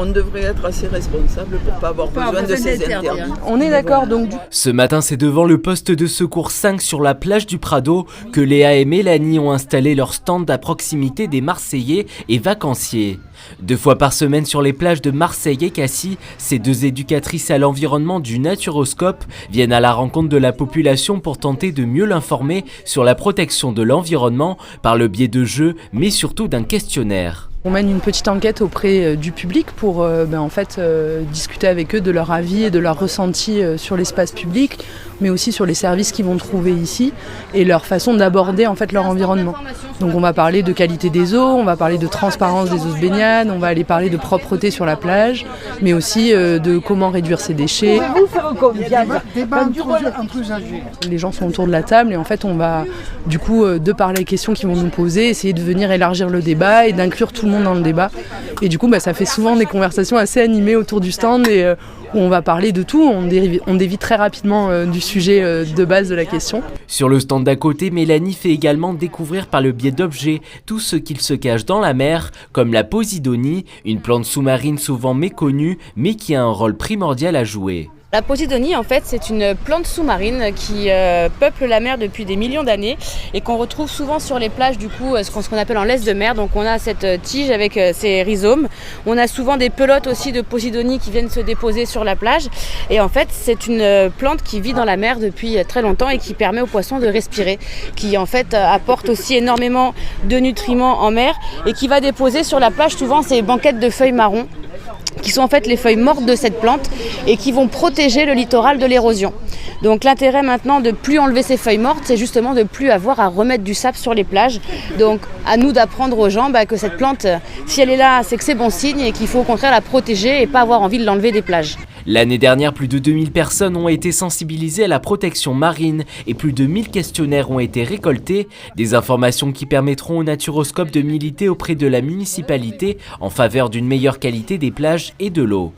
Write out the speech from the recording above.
on devrait être assez responsable pour pas avoir besoin de ces interdits. On est d'accord donc. Ce matin, c'est devant le poste de secours 5 sur la plage du Prado que Léa et Mélanie ont installé leur stand à proximité des Marseillais et vacanciers. 2 fois par semaine sur les plages de Marseille et Cassis, ces 2 éducatrices à l'environnement du Naturoscope viennent à la rencontre de la population pour tenter de mieux l'informer sur la protection de l'environnement par le biais de jeux, mais surtout d'un questionnaire. On mène une petite enquête auprès du public pour discuter avec eux de leur avis et de leur ressenti sur l'espace public, mais aussi sur les services qu'ils vont trouver ici et leur façon d'aborder en fait leur environnement. Donc on va parler de qualité des eaux, on va parler de transparence des eaux de baignade, on va aller parler de propreté sur la plage, mais aussi de comment réduire ses déchets. Les gens sont autour de la table et en fait on va du coup de par les questions qu'ils vont nous poser essayer de venir élargir le débat et d'inclure tout le monde dans le débat. Et du coup ça fait souvent des conversations assez animées autour du stand et où on va parler de tout, on dévie très rapidement du sujet de base de la question. Sur le stand d'à côté, Mélanie fait également découvrir par le biais d'objets tout ce qu'il se cache dans la mer, comme la posidonie, une plante sous-marine souvent méconnue mais qui a un rôle primordial à jouer. La posidonie, en fait, c'est une plante sous-marine qui peuple la mer depuis des millions d'années et qu'on retrouve souvent sur les plages, du coup, ce qu'on appelle en laisse de mer. Donc on a cette tige avec ses rhizomes. On a souvent des pelotes aussi de posidonie qui viennent se déposer sur la plage. Et en fait, c'est une plante qui vit dans la mer depuis très longtemps et qui permet aux poissons de respirer, qui en fait apporte aussi énormément de nutriments en mer et qui va déposer sur la plage souvent ces banquettes de feuilles marron, qui sont en fait les feuilles mortes de cette plante et qui vont protéger le littoral de l'érosion. Donc l'intérêt maintenant de plus enlever ces feuilles mortes, c'est justement de plus avoir à remettre du sable sur les plages. Donc à nous d'apprendre aux gens que cette plante, si elle est là, c'est que c'est bon signe et qu'il faut au contraire la protéger et pas avoir envie de l'enlever des plages. L'année dernière, plus de 2000 personnes ont été sensibilisées à la protection marine et plus de 1000 questionnaires ont été récoltés. Des informations qui permettront au Naturoscope de militer auprès de la municipalité en faveur d'une meilleure qualité des plages et de l'eau.